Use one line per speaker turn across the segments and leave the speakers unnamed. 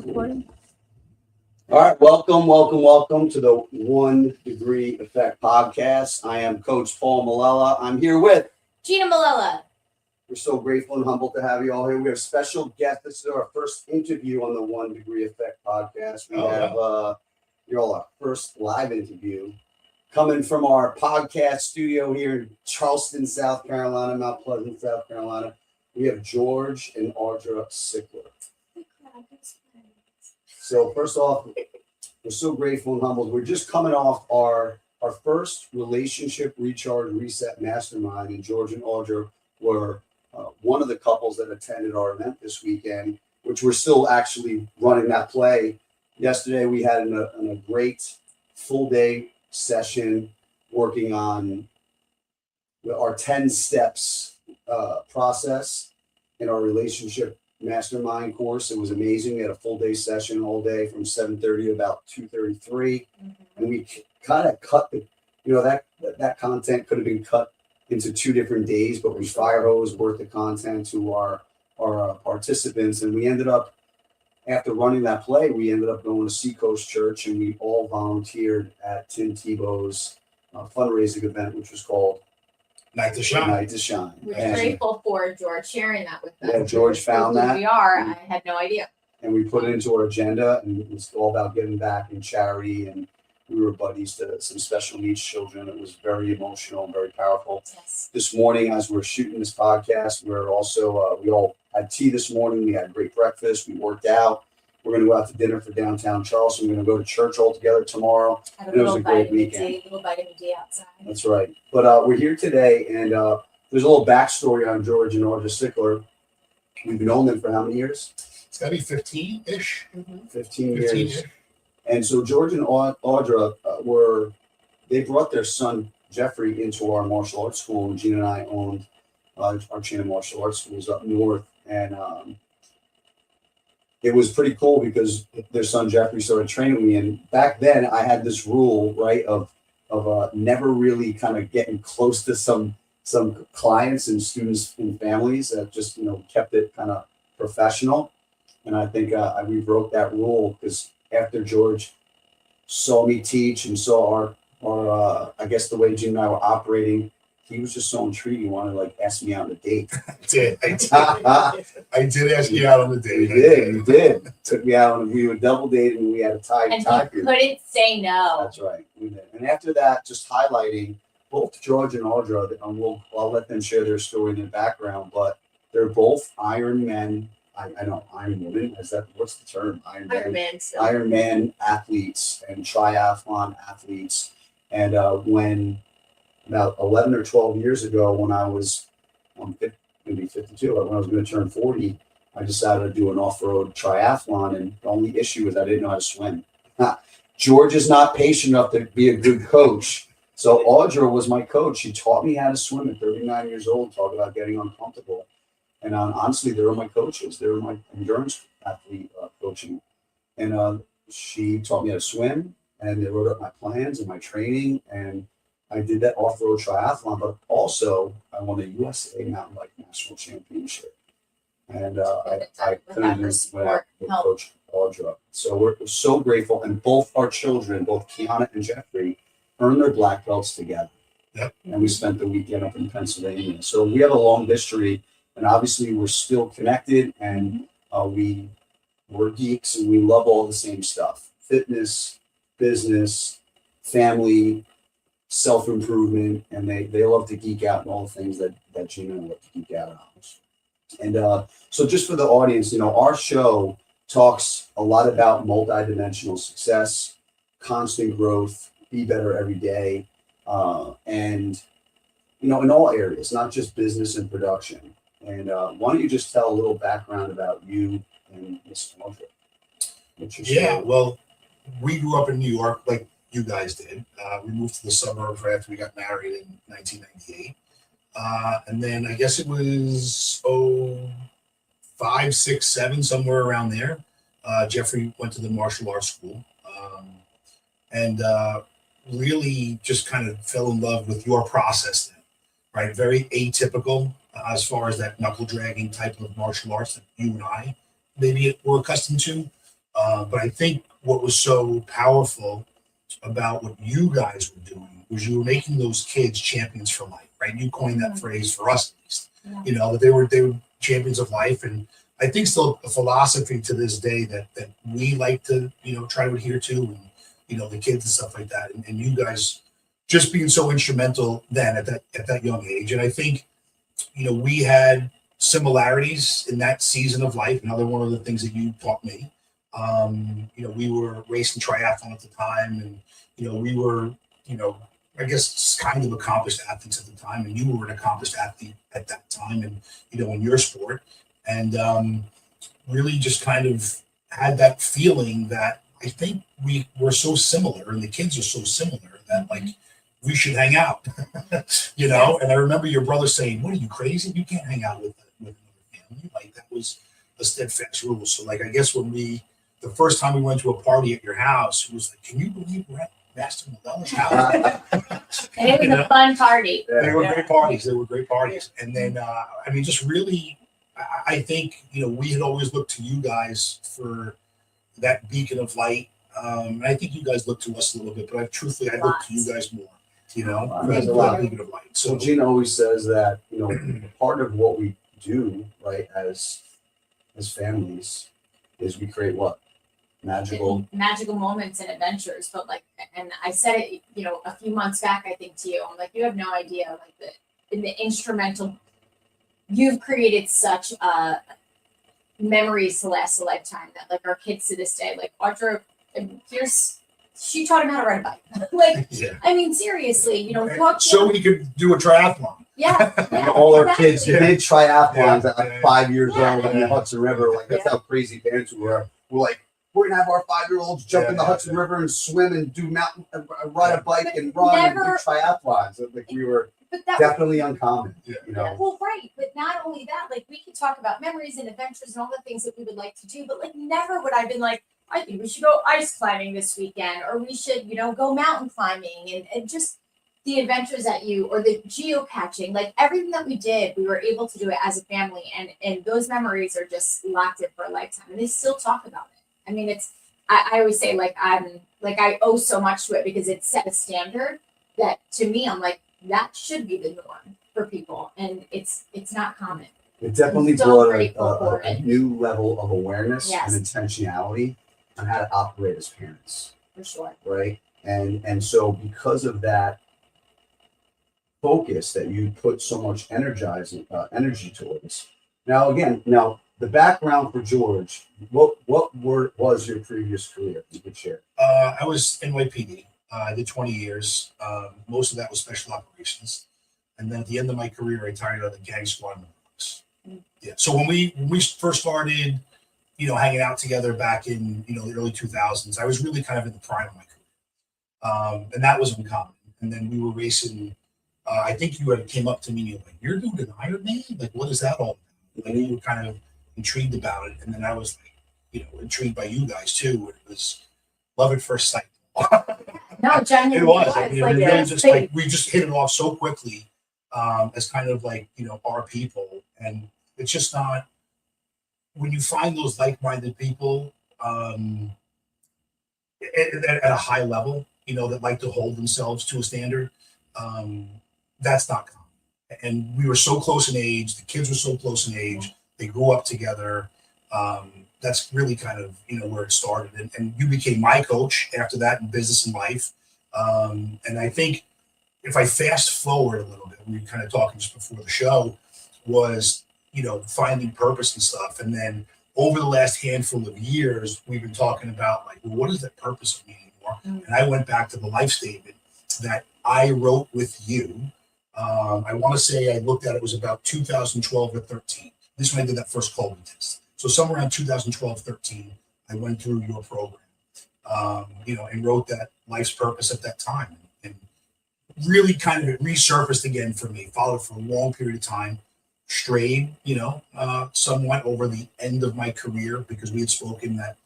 Recording.
All right, welcome to the 1 Degree Effect podcast. I am Coach Paul Malella. I'm here with
Gina Malella.
We're so grateful and humbled to have you all here. We have a special guest. This is our first interview on the 1 Degree Effect podcast. We have you're all our first live interview coming from our podcast studio here in Charleston, South Carolina, Mount Pleasant, South Carolina. We have George and Audra Sichler. So first off, we're so grateful and humbled. We're just coming off our first relationship recharge reset mastermind, and George and Audra were one of the couples that attended our event this weekend, which we're still actually running that play. Yesterday, we had a great full day session working on our 10 steps process in our relationship mastermind course. It was amazing. We had a full day session all day from 7:30 to about 2:33. And we kind of cut that content could have been cut into 2 different days, but we fire hose worth of content to our participants. And we ended up, after running that play, we ended up going to Seacoast Church, and we all volunteered at Tim Tebow's fundraising event, which was called
Night to Shine.
Night to Shine.
We're grateful for George sharing that with us.
Yeah, George found that.
We are. I had no idea.
And we put it into our agenda, and it was all about giving back in charity. And we were buddies to some special needs children. It was very emotional and very powerful.
Yes.
This morning, as we're shooting this podcast, we're also, we all had tea this morning. We had great breakfast. We worked out. We're going to go out to dinner for downtown Charleston. We're going to go to church all together tomorrow.
Had a
And it was
little
a great
vitamin
weekend.
D, little vitamin D outside.
That's right. But we're here today, and there's a little backstory on George and Audra Sichler. We've known them for how many years?
It's got to be 15-ish.
15 years.
15-ish.
And so George and Audra they brought their son Jeffrey into our martial arts school, and Gina and I owned our chain of martial arts schools up north. And it was pretty cool because their son Jeffrey started training me. And back then I had this rule, right, of never really kind of getting close to some clients and students and families that just, kept it kind of professional. And I think we broke that rule because after George saw me teach and saw our I guess the way Gina and I were operating, he was just so intrigued. He wanted to ask me out on a date.
I did ask you out on a date.
You did. Took me out and we were double dating, and we had a tie.
And he couldn't say no.
That's right. We did. And after that, just highlighting both George and Audra, and I'll let them share their story and their background, but they're both Ironman. I know Iron Women. What's the term? Ironman athletes and triathlon athletes. And when about 11 or 12 years ago, when I was maybe 52, when I was going to turn 40, I decided to do an off-road triathlon. And the only issue was I didn't know how to swim. George is not patient enough to be a good coach. So Audra was my coach. She taught me how to swim at 39 years old. Talk about getting uncomfortable. And honestly, they were my coaches. They were my endurance athlete coaching. And she taught me how to swim, and they wrote up my plans and my training. And I did that off-road triathlon, but also I won a USA mountain bike national championship. And I couldn't do it without Coach Audra. So we're so grateful. And both our children, both Kiana and Jeffrey, earned their black belts together.
Yep.
And we spent the weekend up in Pennsylvania. So we have a long history. And obviously, we're still connected, and we're geeks, and we love all the same stuff: fitness, business, family, self-improvement, and they love to geek out on all the things that Gina and I love to geek out on. And so just for the audience, our show talks a lot about multidimensional success, constant growth, be better every day, and, in all areas, not just business and production. And why don't you just tell a little background about you and Miss Audra?
Yeah, well, we grew up in New York like you guys did. We moved to the suburbs right after we got married in 1998. And then I guess it was 5, 6, 7, somewhere around there. Jeffrey went to the martial arts school and really just kind of fell in love with your process then, right? Very atypical. As far as that knuckle dragging type of martial arts that you and I maybe were accustomed to. But I think what was so powerful about what you guys were doing was you were making those kids champions for life, right? You coined that phrase for us, at least.
Yeah.
You know, that they were champions of life, and I think still a philosophy to this day that we like to, you know, try to adhere to, and you know, the kids and stuff like that, and you guys just being so instrumental then at that young age. And I think, you know, we had similarities in that season of life. Another one of the things that you taught me. You know, we were racing triathlon at the time, and you know, we were, you know, I guess kind of accomplished athletes at the time, and you were an accomplished athlete at that time, and you know, in your sport, and really just kind of had that feeling that I think we were so similar, and the kids are so similar that like we should hang out, you know. And I remember your brother saying, "What are you, crazy? You can't hang out with another family." Like that was a steadfast rule. So like I guess when the first time we went to a party at your house, it was like, "Can you believe we're at Master Modella's house?"
And it was a fun party.
They were great parties. They were great parties. And then, I mean, just really, I think, you know, we had always looked to you guys for that beacon of light. And I think you guys look to us a little bit, but truthfully, I look to you guys more, you know, for
There's a
that
lot.
beacon of light. So,
So Gina always says that, you know, part of what we do, right, as families, is we create what? Magical
Moments and adventures. But like, and I said it, you know, a few months back, I think to you, I'm like, you have no idea, like the instrumental, you've created such memories to last a lifetime that like our kids to this day, like Audra, she taught him how to ride a bike. Like,
yeah.
I mean, seriously, you know,
So we could do a triathlon.
yeah,
And all our
exactly.
kids did triathlons at like
Yeah.
5 years
Yeah.
old in the Hudson River. Like that's how crazy parents were. We're like, we're gonna have our 5-year-olds jump in the Hudson River and swim and do mountain, ride a bike
But
and run and do
never-
triathlons. Like we were
But that
definitely uncommon,
Yeah.
you know.
Well, right, but not only that, like we could talk about memories and adventures and all the things that we would like to do, but like never would I been like, I think we should go ice climbing this weekend, or we should, you know, go mountain climbing, and just the adventures that you, or the geocaching, like everything that we did, we were able to do it as a family, and those memories are just locked in for a lifetime, and they still talk about it. I mean, I always say like I owe so much to it because it set a standard that to me, I'm like, that should be the norm for people, and it's not common.
It definitely
I'm so
brought
grateful for
a
it.
new level of awareness
Yes.
and intentionality on how to operate as parents,
For sure.
right? And so because of that focus that you put so much energy towards. Now the background for George, what was your previous career? You could share.
I was NYPD. I did 20 years. Most of that was special operations. And then at the end of my career, I retired on the gang squad. Yeah. So when we first started, you know, hanging out together back in, you know, the early 2000s, I was really kind of in the prime of my career. And that was uncommon. And then we were racing. I think you came up to me and you're like, "You're doing an Ironman? Like, what is that all about?" Like, you were kind of intrigued about it. And then I was like, you know, intrigued by you guys too. It was love at first sight.
No, genuinely
It was. I mean,
like,
it really
that's
just
big.
like we just hit it off so quickly as kind of like, you know, our people. And it's just not, when you find those like-minded people at a high level, you know, that like to hold themselves to a standard, that's not common. And we were so close in age. The kids were so close in age. They grew up together. That's really kind of, you know, where it started. And you became my coach after that in business and life. And I think if I fast forward a little bit, we were kind of talking just before the show, was, you know, finding purpose and stuff. And then over the last handful of years, we've been talking about like, well, what does that purpose mean anymore? And I went back to the life statement that I wrote with you. I want to say I looked at it was about 2012 or 13. This is when I did that first COVID test. So somewhere around 2012, 13, I went through your program, you know, and wrote that life's purpose at that time, and really kind of resurfaced again for me. Followed for a long period of time, strayed, you know, somewhat over the end of my career because we had spoken that,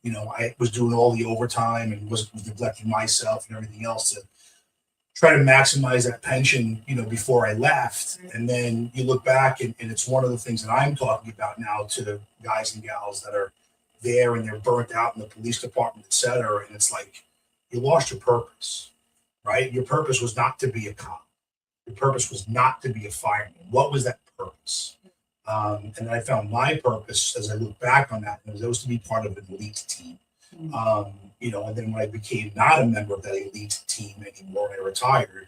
you know, I was doing all the overtime and was neglecting myself and everything else to try to maximize that pension, you know, before I left. And then you look back and it's one of the things that I'm talking about now to guys and gals that are there and they're burnt out in the police department, et cetera. And it's like, you lost your purpose, right? Your purpose was not to be a cop. Your purpose was not to be a fireman. What was that purpose? And I found my purpose as I look back on that, and it was to be part of an elite team. And then when I became not a member of that elite team anymore, and I retired,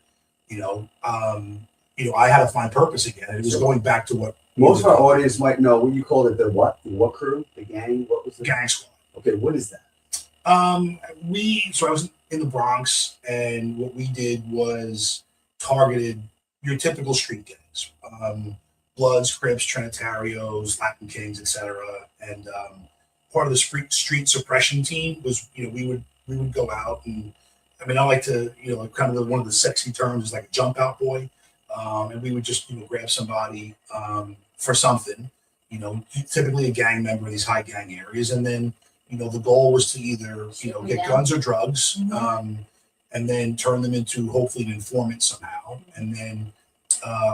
I had to find purpose again. And it was going back to what
most of our audience might know. What you called it, the what? The what crew? The gang? What was it?
Gang Squad.
Okay, what is that?
So I was in the Bronx, and what we did was targeted your typical street gangs, Bloods, Crips, Trinitarios, Latin Kings, etc. And part of the street suppression team was, we would go out, and I like to, kind of one of the sexy terms is like a jump out boy, and we would just grab somebody for something, typically a gang member in these high gang areas, and then the goal was to either get guns or drugs, and then turn them into hopefully an informant somehow, and then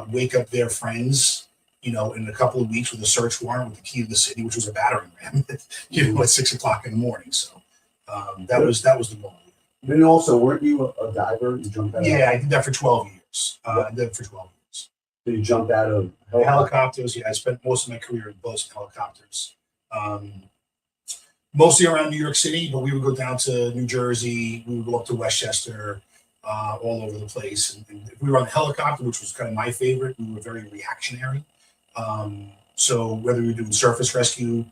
wake up their friends, in a couple of weeks with a search warrant with the key to the city, which was a battering ram, at 6:00 in the morning. So that was the goal.
Then also, weren't you a diver? You jumped out?
Yeah, I did that for 12 years. I did it for 12 years.
So you jumped out of
helicopters? Yeah, I spent most of my career in boats and helicopters. Mostly around New York City, but we would go down to New Jersey. We would go up to Westchester, all over the place. And if we were on the helicopter, which was kind of my favorite, we were very reactionary. So whether we were doing surface rescue,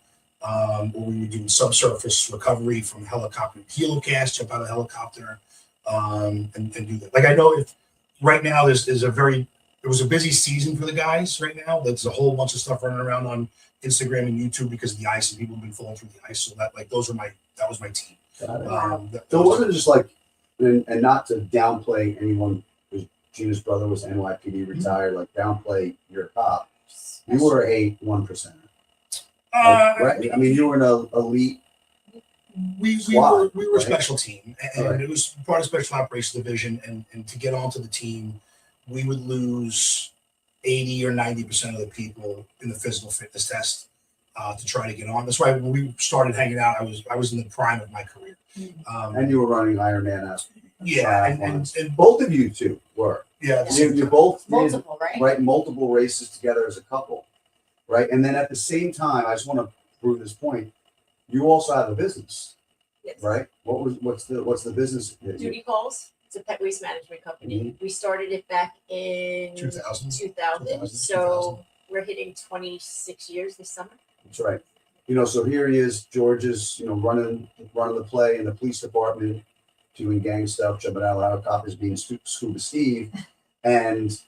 or we were doing subsurface recovery from helicopter, helocast, jump out of helicopter, and do that. Like, I know if right now there was a busy season for the guys right now. There's a whole bunch of stuff running around on Instagram and YouTube because of the ice, and people have been falling through the ice. So that was my team.
So it wasn't just like, and not to downplay anyone, because Gina's brother was NYPD retired, like downplay your cop. You were a 1%. Right? You were an elite.
We were a special team, and it was part of Special Operations Division. And to get onto the team, we would lose 80 or 90% of the people in the physical fitness test to try to get on. That's why when we started hanging out, I was in the prime of my career.
And you were running Ironman.
Yeah, and
both of you two were.
Yeah,
you both
multiple,
did, right? Multiple races together as a couple, right? And then at the same time, I just want to prove this point. You also have a business,
Yes.
right? What's the business?
Duty Calls. It's a pet waste management company. We started it back in
2000.
2000. So we're hitting 26 years this summer.
That's right. So here he is. George is, running the play in the police department, doing gang stuff, jumping out of helicopters, being Scuba Steve, and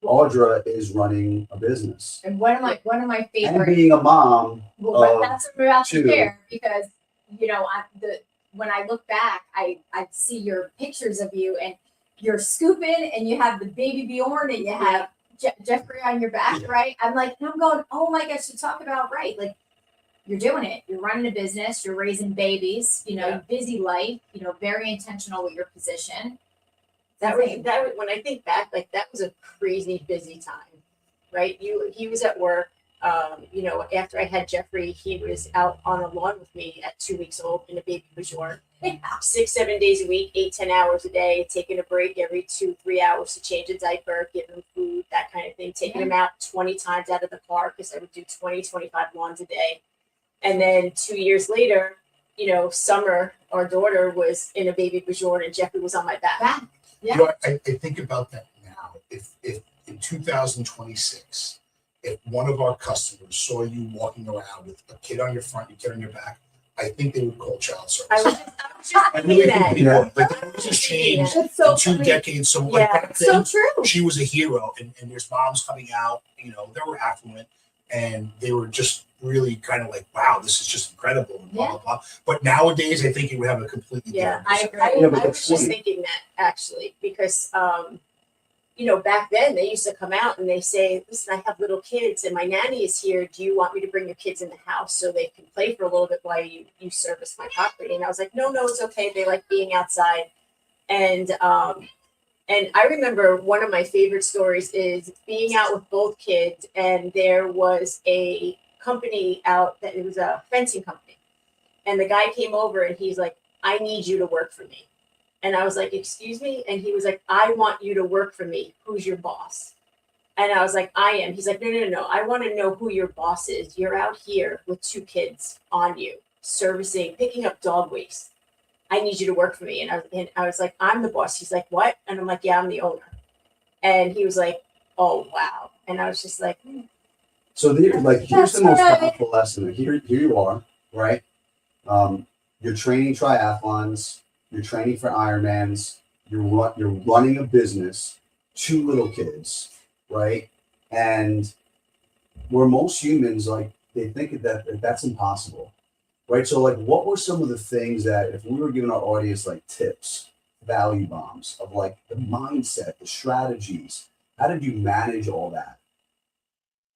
Audra is running a business.
And one of my favorite,
and being a mom.
well, that's what we're about to
two.
share, because when I look back, I see your pictures of you, and you're scooping, and you have the baby Bjorn, and you have Jeffrey on your back, right? I'm going, oh my gosh, to talk about, right? Like, you're doing it. You're running a business. You're raising babies. Busy life. Very intentional with your position.
That was when I think back, like, that was a crazy busy time, right? He was at work. After I had Jeffrey, he was out on the lawn with me at 2 weeks old in a baby Bjorn. 6-7 days a week, 8-10 hours a day, taking a break every 2-3 hours to change a diaper, give him food, that kind of thing. Taking him out 20 times out of the car, because I would do 20-25 lawns a day. And then 2 years later, Summer, our daughter, was in a baby Bjorn, and Jeffrey was on my back.
Yeah.
I think about that now. If in 2026, if one of our customers saw you walking around with a kid on your front, your kid on your back, I think they would call child service.
I was just thinking that.
Yeah. Like, that just changed
That's so
in 2
funny.
decades. So like
Yeah.
back
So
then,
true.
she was a hero, and there's moms coming out, they were affluent, and they were just really kind of like, wow, this is just incredible, and blah, blah, blah. But nowadays, I think it would have a completely different
I
perspective.
was just thinking that, actually, because back then they used to come out and they say, listen, I have little kids and my nanny is here. Do you want me to bring your kids in the house so they can play for a little bit while you service my property? And I was like, no, it's okay. They like being outside. And I remember one of my favorite stories is being out with both kids, and there was a company out that it was a fencing company. And the guy came over and he's like, I need you to work for me. And I was like, excuse me? And he was like, I want you to work for me. Who's your boss? And I was like, I am. He's like, no. I want to know who your boss is. You're out here with 2 kids on you, servicing, picking up dog waste. I need you to work for me. And I was like, I'm the boss. He's like, what? And I'm like, yeah, I'm the owner. And he was like, oh, wow. And I was just like,
So here's the most powerful lesson. Here you are, right? You're training triathlons. You're training for Ironmans. You're running a business. 2 little kids, right? And where most humans, like, they think that's impossible, right? So, like, what were some of the things that, if we were giving our audience like tips, value bombs of like the mindset, the strategies, how did you manage all that?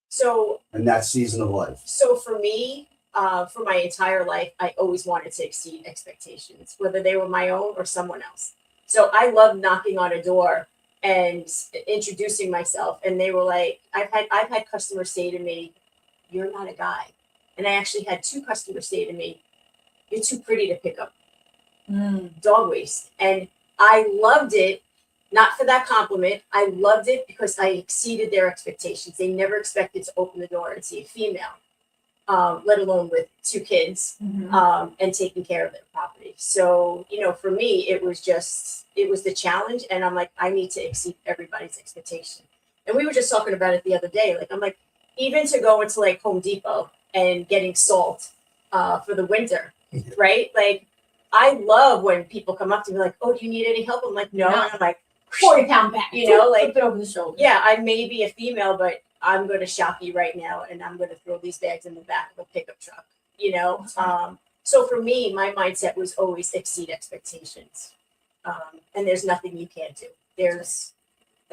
So
in that season of life?
So for me, for my entire life, I always wanted to exceed expectations, whether they were my own or someone else. So I love knocking on a door and introducing myself. And they were like, I've had customers say to me, you're not a guy. And I actually had 2 customers say to me, you're too pretty to pick up dog waste. And I loved it, not for that compliment. I loved it because I exceeded their expectations. They never expected to open the door and see a female, let alone with 2 kids, and taking care of their property. So, for me, it was the challenge. And I'm like, I need to exceed everybody's expectation. And we were just talking about it the other day. Like, I'm like, even to go into like Home Depot and getting salt for the winter, right? Like, I love when people come up to me like, oh, do you need any help? I'm like, no. And I'm like,
40-pound bag,
like,
flip it over the shoulder.
Yeah, I may be a female, but I'm going to shop you right now, and I'm going to throw these bags in the back of a pickup truck. So for me, my mindset was always exceed expectations, and there's nothing you can't do. That's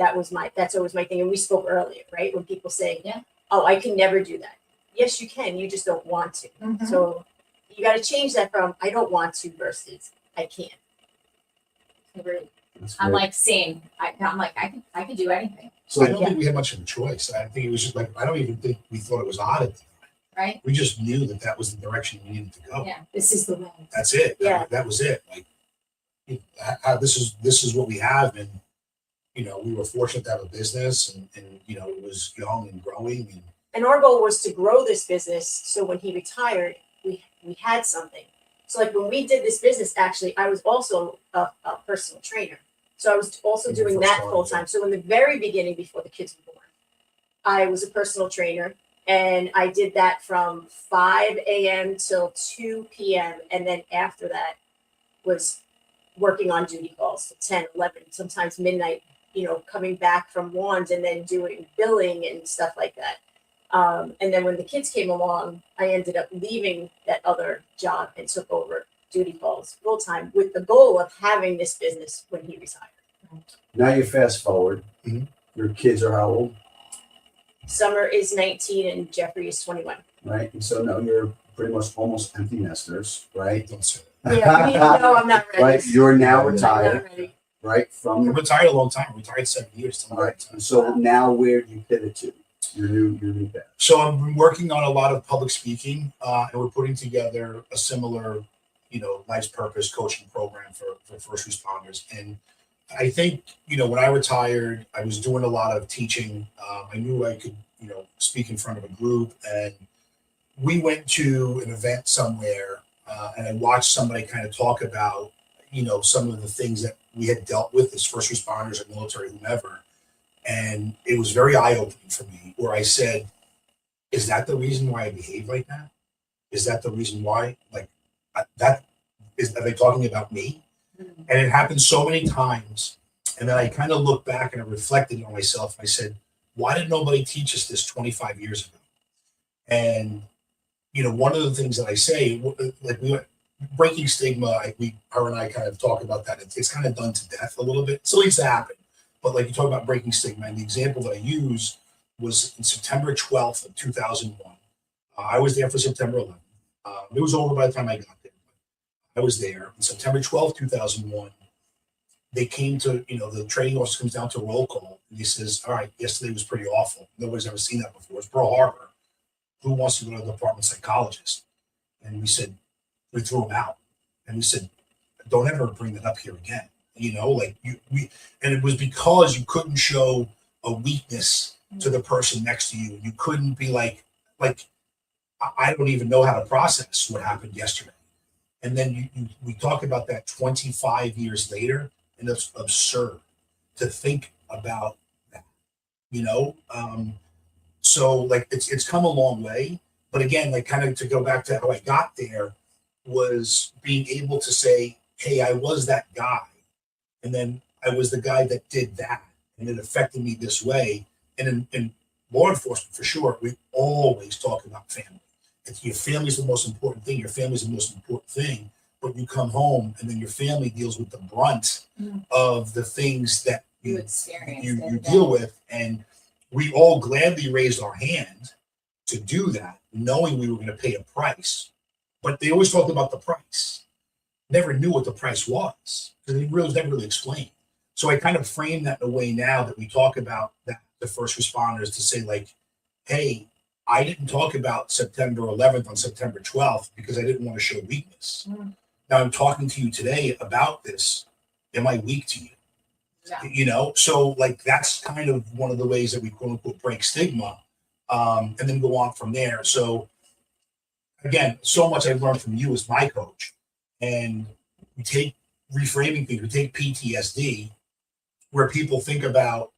always my thing. And we spoke earlier, right? When people say, oh, I can never do that. Yes, you can. You just don't want to. So you got to change that from I don't want to versus I can.
Agreed. I'm like, same. I'm like, I could do anything.
So I don't think we had much of a choice. I think it was just like, I don't even think we thought it was odd at the time.
Right.
We just knew that was the direction we needed to go.
Yeah. This is the way.
That's it.
Yeah.
That was it. Like, this is what we have. And, we were fortunate to have a business and it was young and growing.
And our goal was to grow this business. So when he retired, we had something. So like when we did this business, actually, I was also a personal trainer. So I was also doing that full time. So in the very beginning, before the kids were born, I was a personal trainer, and I did that from 5 a.m. till 2 p.m. And then after that was working on duty calls to 10, 11, sometimes midnight, coming back from wands and then doing billing and stuff like that. And then when the kids came along, I ended up leaving that other job and took over duty calls full time with the goal of having this business when he retired.
Now you fast forward. Your kids are how old?
Summer is 19 and Jeffrey is 21.
Right. And so now you're pretty much almost empty nesters, right?
Don't say
Yeah, no, I'm not ready.
Right. You're now
I'm
retired,
not ready.
right?
I'm retired a long time. I'm retired 7 years.
All right. So now where do you pivot to? Your new path.
So I'm working on a lot of public speaking, and we're putting together a similar, life's purpose coaching program for first responders. And I think, when I retired, I was doing a lot of teaching. I knew I could, speak in front of a group. And we went to an event somewhere, and I watched somebody kind of talk about, some of the things that we had dealt with as first responders or military, whomever. And it was very eye-opening for me, where I said, is that the reason why I behave like that? Is that the reason why? Like, are they talking about me? And it happened so many times. And then I kind of looked back and I reflected on myself. I said, why did nobody teach us this 25 years ago? And, one of the things that I say, like breaking stigma, her and I kind of talk about that. It's kind of done to death a little bit. It still needs to happen. But like you talk about breaking stigma, and the example that I use was in September 12th of 2001. I was there for September 11th. It was over by the time I got there. I was there on September 12th, 2001. They came to, the training officer comes down to roll call, and he says, all right, yesterday was pretty awful. Nobody's ever seen that before. It's Pearl Harbor. who wants to go to the department psychologist? And we said, we threw him out. And we said, don't ever bring that up here again. Like and it was because you couldn't show a weakness to the person next to you. You couldn't be like, I don't even know how to process what happened yesterday. And then we talk about that 25 years later, and it's absurd to think about that, So like it's come a long way, but again, like kind of to go back to how I got there was being able to say, hey, I was that guy, and then I was the guy that did that, and it affected me this way. And in law enforcement, for sure, we always talk about family. Your family's the most important thing. Your family's the most important thing. But you come home, and then your family deals with the brunt of the things that you deal with. And we all gladly raised our hand to do that, knowing we were going to pay a price. But they always talked about the price. Never knew what the price was because it was never really explained. So I kind of frame that in a way now that we talk about that the first responders to say like, hey, I didn't talk about September 11th on September 12th because I didn't want to show weakness. Now I'm talking to you today about this. Am I weak to you?
No.
So like that's kind of one of the ways that we quote unquote break stigma, and then go on from there. So again, so much I've learned from you as my coach, and we take reframing things. We take PTSD, where people think about,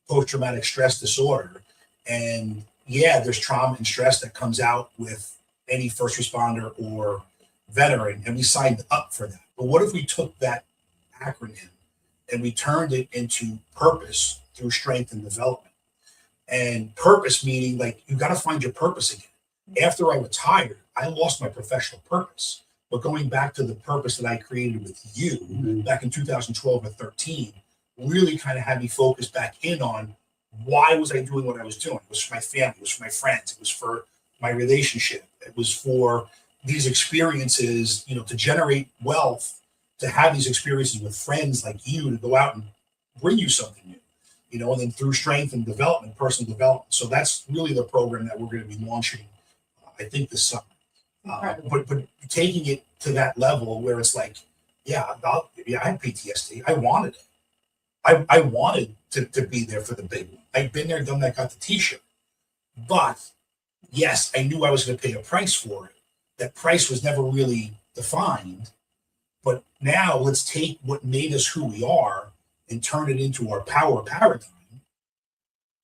post-traumatic stress disorder, and yeah, there's trauma and stress that comes out with any first responder or veteran, and we signed up for that. But what if we took that acronym and we turned it into purpose through strength and development? And purpose meaning like you got to find your purpose again. After I retired, I lost my professional purpose. But going back to the purpose that I created with you back in 2012 or 13, really kind of had me focus back in on why was I doing what I was doing. It was for my family, it was for my friends, it was for my relationship, it was for these experiences, to generate wealth, to have these experiences with friends like you, to go out and bring you something new, and then through strength and development, personal development. So that's really the program that we're going to be launching, I think, this summer. But taking it to that level where it's like, I had PTSD. I wanted it. I wanted to be there for the big one. I'd been there, done that, got the T-shirt. But yes, I knew I was going to pay a price for it. That price was never really defined. But now let's take what made us who we are and turn it into our power paradigm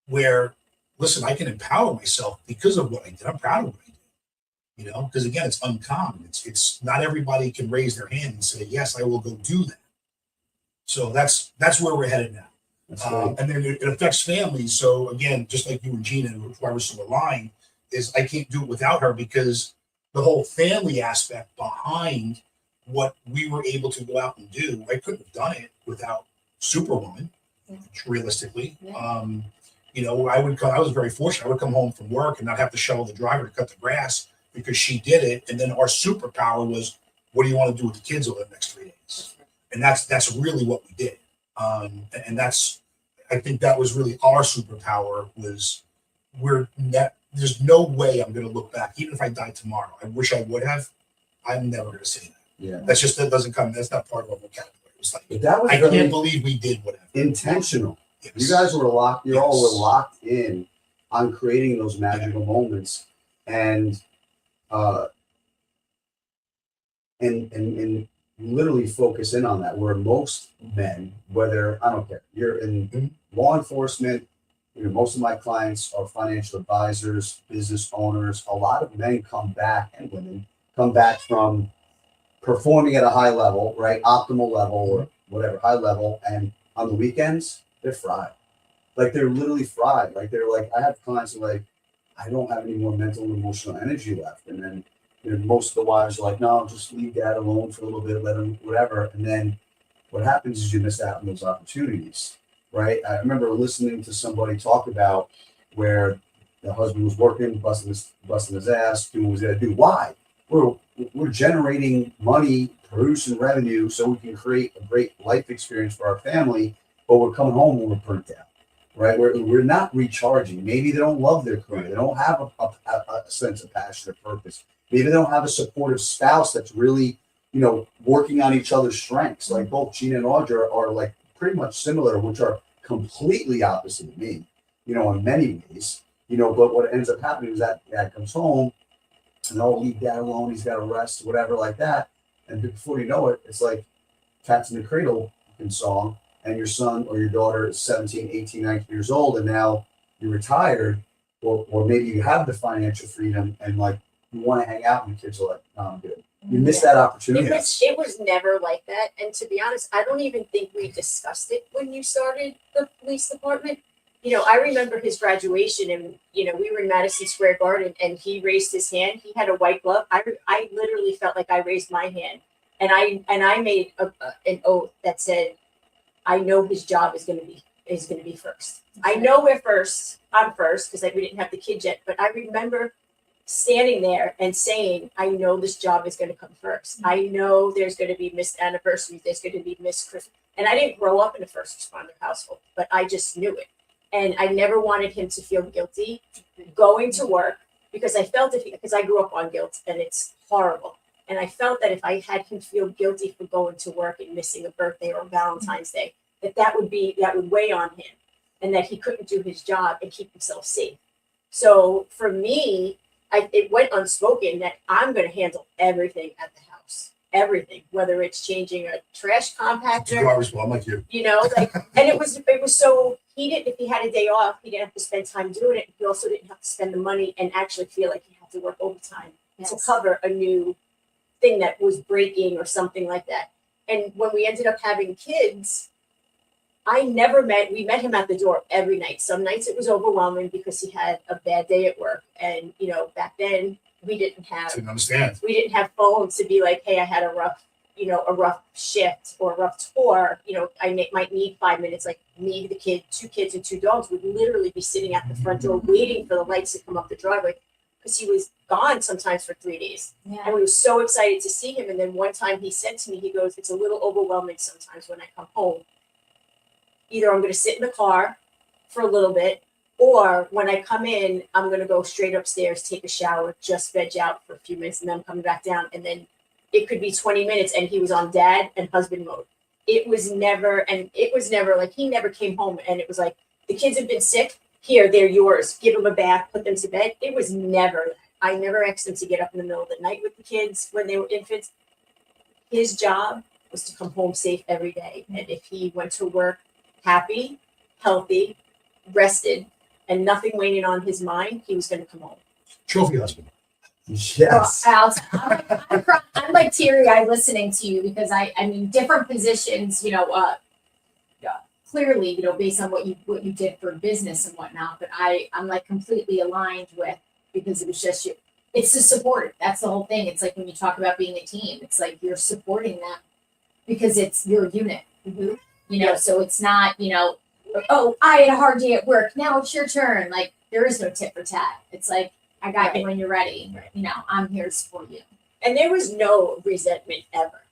where, listen, I can empower myself because of what I did. I'm proud of what I did. Because again, it's uncommon. It's not everybody can raise their hand and say, yes, I will go do that. So that's where we're headed now. And then it affects families. So again, just like you and Gina, why we're so aligned, is I can't do it without her because the whole family aspect behind what we were able to go out and do, I couldn't have done it without Superwoman, realistically. I was very fortunate. I would come home from work and not have to shovel the driveway to cut the grass because she did it. And then our superpower was, what do you want to do with the kids over the next 3 days? And that's really what we did. And I think that was really our superpower was there's no way I'm going to look back, even if I died tomorrow. I wish I would have. I'm never going to say that.
Yeah.
That doesn't come. That's not part of our vocabulary. It's like,
that was
I can't believe we did whatever.
Intentional.
Yes.
You guys were locked. You all
Yes.
were locked in on creating those magical moments, and literally focus in on that. Where most men, whether I don't care, you're in law enforcement. Most of my clients are financial advisors, business owners. A lot of men come back, and women come back from performing at a high level, right? Optimal level or whatever, high level. And on the weekends, they're fried. Like they're literally fried. Like they're like, I have clients who are like, I don't have any more mental and emotional energy left. And then most of the wives are like, no, just leave dad alone for a little bit, let him, whatever. And then what happens is you miss out on those opportunities, right? I remember listening to somebody talk about where the husband was working, busting his ass, doing what he's got to do. Why? We're generating money, producing revenue so we can create a great life experience for our family, but we're coming home and we're burnt out. right? We're not recharging. Maybe they don't love their career. They don't have a sense of passion or purpose. Maybe they don't have a supportive spouse that's really, working on each other's strengths. Like both Gina and Audra are like pretty much similar, which are completely opposite of me, in many ways. But what ends up happening is that dad comes home and I'll leave dad alone. He's got to rest, whatever, like that. And before you know it, it's like Cats in the Cradle song, and your son or your daughter is 17, 18, 19 years old, and now you're retired, or maybe you have the financial freedom and like you want to hang out, and the kids are like, no, I'm good. You missed that opportunity.
It was never like that. And to be honest, I don't even think we discussed it when you started the police department. I remember his graduation, and we were in Madison Square Garden, and he raised his hand. He had a white glove. I literally felt like I raised my hand, and I made an oath that said, I know his job is going to be first. I know we're first. I'm first because we didn't have the kid yet. But I remember standing there and saying, I know this job is going to come first. I know there's going to be missed anniversaries. There's going to be missed Christmas. And I didn't grow up in a first responder household, but I just knew it. And I never wanted him to feel guilty going to work, because I felt because I grew up on guilt, and it's horrible. And I felt that if I had him feel guilty for going to work and missing a birthday or Valentine's Day, that would weigh on him, and that he couldn't do his job and keep himself safe. So for me, it went unspoken that I'm going to handle everything at the house, everything, whether it's changing a trash compactor,
I'm like you.
And it was so if he had a day off, he didn't have to spend time doing it. He also didn't have to spend the money and actually feel like he had to work overtime to cover a new thing that was breaking or something like that. And when we ended up having kids, we met him at the door every night. Some nights it was overwhelming because he had a bad day at work. And, back then we didn't have phones to be like, hey, I had a rough shift or a rough tour. I might need 5 minutes. Like me, the kid, 2 kids and 2 dogs would literally be sitting at the front door waiting for the lights to come up the driveway, because he was gone sometimes for 3 days.
Yeah.
And we were so excited to see him. And then one time he said to me, he goes, it's a little overwhelming sometimes when I come home. Either I'm going to sit in the car for a little bit, or when I come in, I'm going to go straight upstairs, take a shower, just veg out for a few minutes, and then I'm coming back down. And then it could be 20 minutes and he was on dad and husband mode. It was never like he never came home and it was like, the kids have been sick. Here, they're yours. Give them a bath, put them to bed. It was never that. I never asked him to get up in the middle of the night with the kids when they were infants. His job was to come home safe every day. And if he went to work happy, healthy, rested, and nothing weighing on his mind, he was going to come home.
Trophy husband.
Yes.
Well, I'm like teary-eyed listening to you, because I mean, different positions, clearly, based on what you did for business and whatnot, but I'm like completely aligned with, because it was just you. It's the support. That's the whole thing. It's like when you talk about being a team, it's like you're supporting them because it's your unit.
Mm-hmm.
So it's not, oh, I had a hard day at work. Now it's your turn. Like, there is no tit for tat. It's like, I got you when you're ready.
Right.
I'm here to support you.
And there was no resentment ever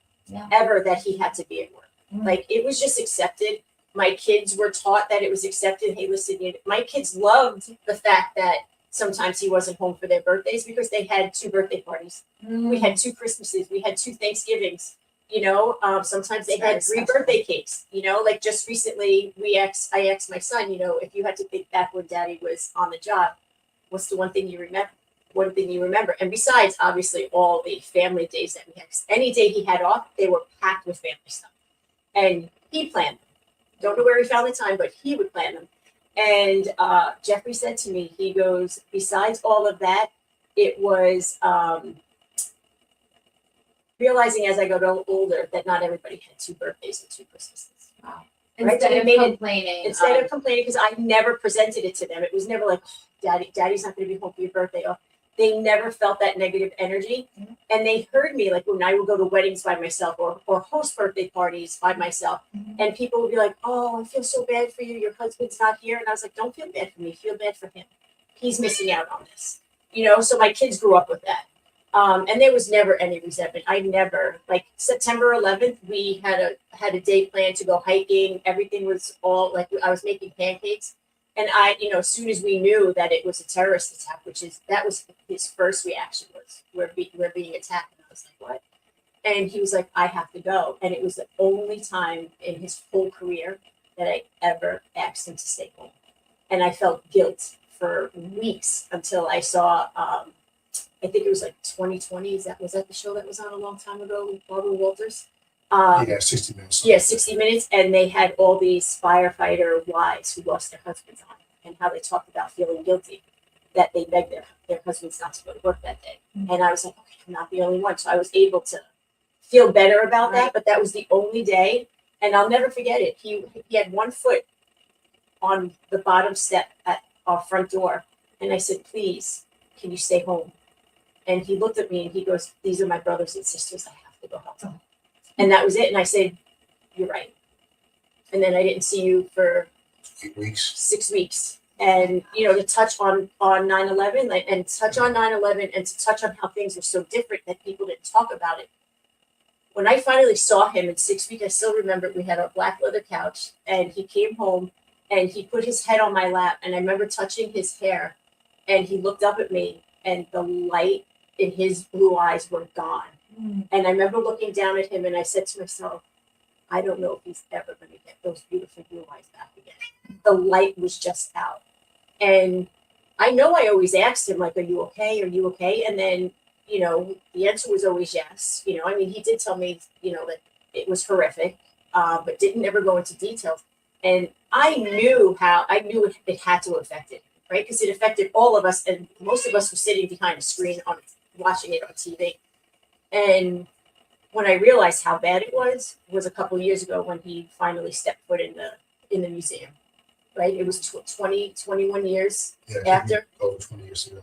that he had to be at work.
Mm-hmm.
Like, it was just accepted. My kids were taught that it was accepted. Hey, listen, my kids loved the fact that sometimes he wasn't home for their birthdays, because they had 2 birthday parties.
Mm-hmm.
We had 2 Christmases. We had 2 Thanksgivings. Sometimes they had 3 birthday cakes. Like just recently, I asked my son, if you had to think back when Daddy was on the job, what's the one thing you remember? One thing you remember? And besides, obviously, all the family days that we had. Any day he had off, they were packed with family stuff, and he planned them. Don't know where he found the time, but he would plan them. And Jeffrey said to me, he goes, besides all of that, it was realizing as I got older that not everybody had 2 birthdays and 2 Christmases.
Wow.
Right?
Instead
And
of
it made
complaining.
Instead of complaining, because I never presented it to them. It was never like, oh, Daddy's not going to be home for your birthday. Oh, they never felt that negative energy.
Mm-hmm.
And they heard me, like when I would go to weddings by myself or host birthday parties by myself.
Mm-hmm.
And people would be like, oh, I feel so bad for you. Your husband's not here. And I was like, don't feel bad for me. Feel bad for him. He's missing out on this. So my kids grew up with that. And there was never any resentment. I never, like September 11th, we had a day planned to go hiking. Everything was all like, I was making pancakes. And as soon as we knew that it was a terrorist attack, that was his first reaction was, we're being attacked. And I was like, what? And he was like, I have to go. And it was the only time in his whole career that I ever asked him to stay home. And I felt guilt for weeks until I saw, I think it was like 2020. Was that the show that was on a long time ago with Barbara Walters?
60 minutes.
Yeah, 60 Minutes. And they had all these firefighter wives who lost their husbands on it, and how they talked about feeling guilty that they begged their husbands not to go to work that day.
Mm-hmm.
And I was like, okay, I'm not the only one. So I was able to feel better about that. But that was the only day. And I'll never forget it. He had one foot on the bottom step at our front door. And I said, please, can you stay home? And he looked at me and he goes, these are my brothers and sisters. I have to go help them. And that was it. And I said, you're right. And then I didn't see you for
8 weeks.
6 weeks. And, to touch on 9/11 and touch on 9/11 and to touch on how things were so different that people didn't talk about it. When I finally saw him in 6 weeks, I still remember we had a black leather couch and he came home and he put his head on my lap. And I remember touching his hair and he looked up at me and the light in his blue eyes were gone. And I remember looking down at him and I said to myself, I don't know if he's ever going to get those beautiful blue eyes back again. The light was just out. And I know I always asked him, like, are you okay? Are you okay? And then, the answer was always yes. He did tell me, that it was horrific, but didn't ever go into details. And I knew it had to affect it, right? Because it affected all of us. And most of us were sitting behind a screen watching it on TV. And when I realized how bad it was a couple of years ago when he finally stepped foot in the museum, right? It was 21 years after.
Over 20 years ago.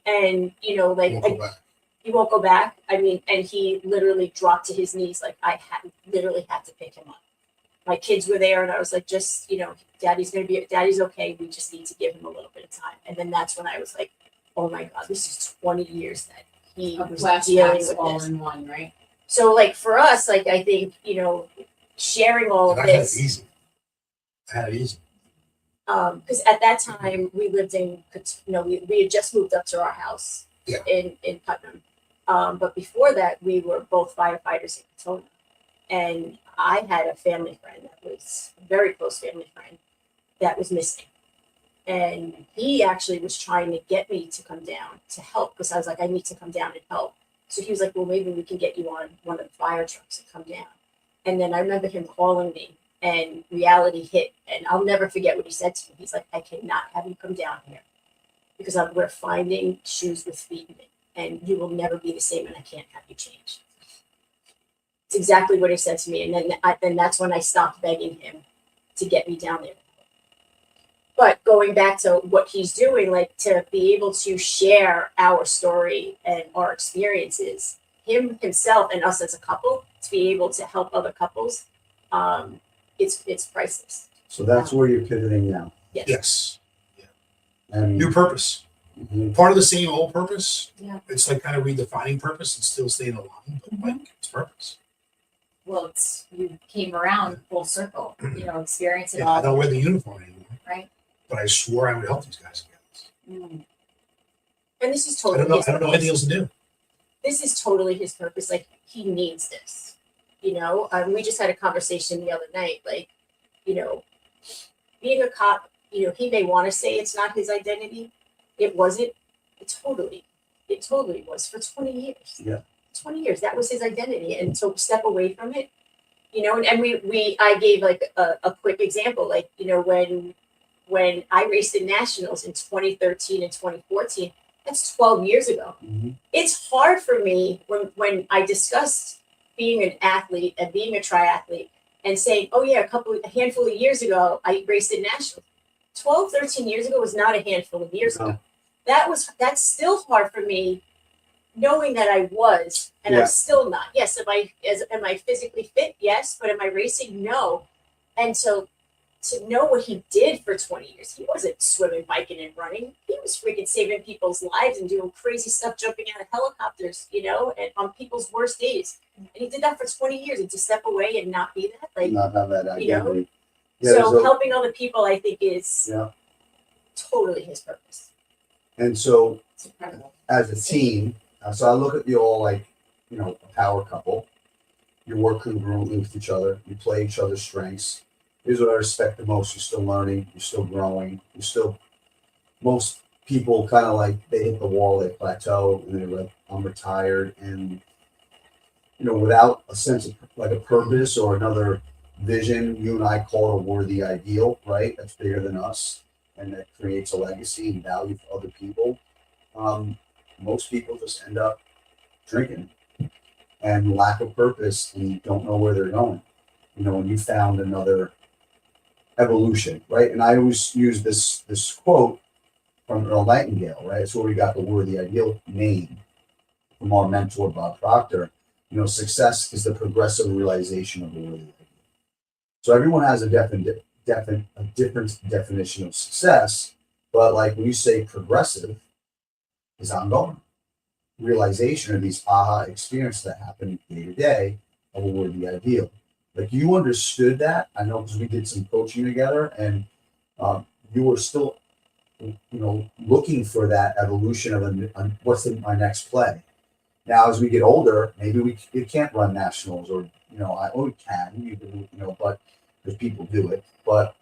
And, he won't go back. And he literally dropped to his knees. Like literally had to pick him up. My kids were there and I was like, just, Daddy's okay. We just need to give him a little bit of time. And then that's when I was like, oh my God, this is 20 years that he was dealing with
all
this.
in one, right?
So for us, I think, sharing all of this.
I had it easy.
Because at that time we lived in, we had just moved up to our house in Putnam. But before that, we were both firefighters in Katona. And I had a family friend that was a very close family friend that was missing. And he actually was trying to get me to come down to help because I was like, I need to come down and help. So he was like, well, maybe we can get you on one of the fire trucks and come down. And then I remember him calling me and reality hit. And I'll never forget what he said to me. He's like, I cannot have you come down here because we're finding shoes with feet in it. And you will never be the same and I can't have you change. It's exactly what he said to me. And then that's when I stopped begging him to get me down there. But going back to what he's doing, to be able to share our story and our experiences, himself and us as a couple, to be able to help other couples, it's priceless.
So that's where you're pivoting now.
Yes.
And
New purpose.
Mhm.
Part of the same old purpose.
Yeah.
It's kind of redefining purpose and still staying aligned, but it's purpose.
Well, you came around full circle, experiencing
I
all.
don't wear the uniform anymore.
Right.
But I swore I would help these guys again.
And this is
I
totally
don't know anything else to do.
This is totally his purpose. He needs this, we just had a conversation the other night, being a cop, he may want to say it's not his identity. It wasn't. It totally was for 20 years.
Yeah.
20 years. That was his identity. And to step away from it, and I gave a quick example, when I raced in nationals in 2013 and 2014, that's 12 years ago.
Mhm.
It's hard for me when I discussed being an athlete and being a triathlete and saying, oh yeah, a handful of years ago, I raced in nationals. 12, 13 years ago was not a handful of years ago. That's still hard for me knowing that I was, and I'm still not. Yes, am I physically fit? Yes, but am I racing? No. And so to know what he did for 20 years, he wasn't swimming, biking, and running. He was freaking saving people's lives and doing crazy stuff, jumping out of helicopters, and on people's worst days. And he did that for 20 years, and to step away and not be that,
Not have that identity.
so helping other people, I think, is totally his purpose.
And so
It's incredible.
as a team, so I look at you all like, you know, a power couple. You work congruently with each other. You play each other's strengths. Here's what I respect the most. You're still learning. You're still growing. You're still, most people kind of like, they hit the wall, they plateau, and they're like, I'm retired. And, you know, without a sense of like a purpose or another vision, you and I call it a worthy ideal, right? That's bigger than us. And that creates a legacy and value for other people. Most people just end up drinking and lack of purpose and don't know where they're going. You know, when you found another evolution, right? And I always use this quote from Earl Nightingale, right? It's where we got the worthy ideal name from our mentor Bob Proctor. You know, success is the progressive realization of the worthy ideal. So everyone has a different definition of success, but like when you say progressive, is ongoing. Realization of these aha experiences that happen day to day of a worthy ideal. Like you understood that. I know because we did some coaching together, and you were still, you know, looking for that evolution of what's in my next play. Now, as we get older, maybe we can't run nationals, or you know, we can, you know, but because people do it, but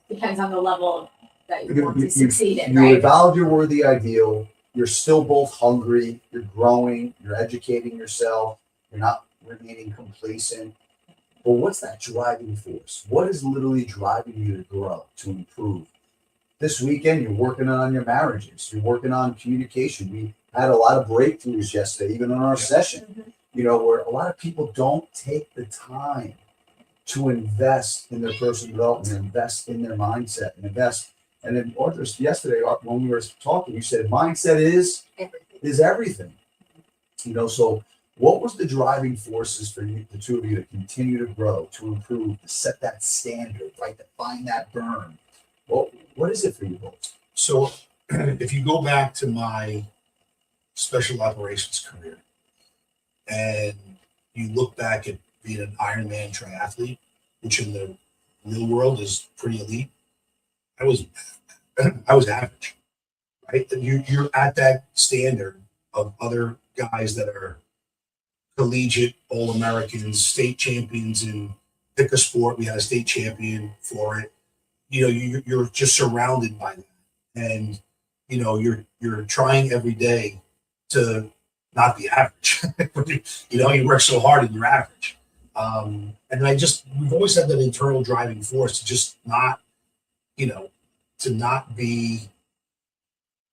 Depends on the level that you
You-
want to
you-
succeed in,
you
right?
acknowledge your worthy ideal. You're still both hungry. You're growing. You're educating yourself. You're not remaining complacent. But what's that driving force? What is literally driving you to grow, to improve? This weekend, you're working on your marriages. You're working on communication. We had a lot of breakthroughs yesterday, even on our session.
Mhm.
You know, where a lot of people don't take the time to invest in their personal development, invest in their mindset, and invest. And then Audra, yesterday when we were talking, you said mindset is everything. You know, so what was the driving forces for you, the two of you, to continue to grow, to improve, to set that standard, right? To find that burn. Well, what is it for you both?
So if you go back to my special operations career and you look back at being an Ironman triathlete, which in the real world is pretty elite, I was I was average, right? And you're at that standard of other guys that are collegiate, all Americans, state champions in pick a sport. We had a state champion for it. You know, you're just surrounded by that, and you know you're trying every day to not be average. You know, you work so hard and you're average. And we've always had that internal driving force to just not, you know, to not be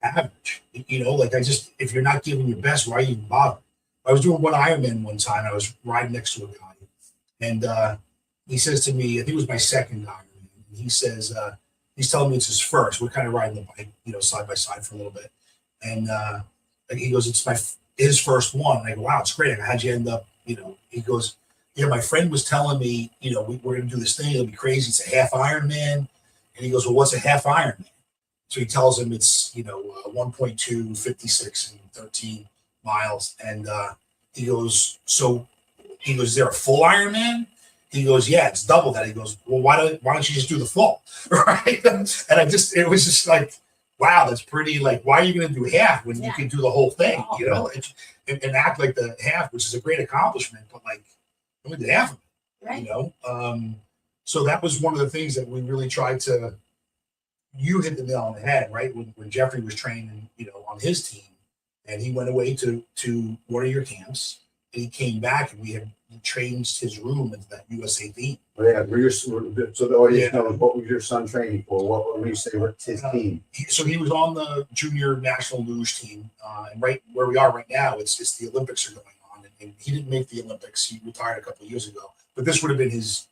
average. You know, like if you're not giving your best, why are you even bothered? I was doing one Ironman one time. I was riding next to a guy, and he says to me, I think it was my second Ironman. He says, he's telling me it's his first. We're kind of riding the bike, you know, side by side for a little bit, and he goes, "It's his first one." And I go, "Wow, it's great. How'd you end up?" You know, he goes, "Yeah, my friend was telling me, you know, we're going to do this thing. It'll be crazy. It's a half Ironman." And he goes, "Well, what's a half Ironman?" So he tells him it's, you know, 1.2, 56 and 13 miles. And he goes, "Is there a full Ironman?" He goes, "Yeah, it's double that." He goes, "Well, why don't you just do the full?" Right. And it was just like, wow, that's pretty, like, why are you going to do half when you can do the whole thing, you know, and act like the half, which is a great accomplishment, but like, only did half of it,
Right.
you know? So that was one of the things that we really tried to, you hit the nail on the head, right? When Jeffrey was training, you know, on his team, and he went away to one of your camps, and he came back, and we had changed his room into that USA theme.
Oh, yeah, so the audience knows, what was your son training for? What when you say what's his team?
So he was on the junior national luge team, and right where we are right now, it's the Olympics are going on, and he didn't make the Olympics. He retired a couple of years ago, but this would have been his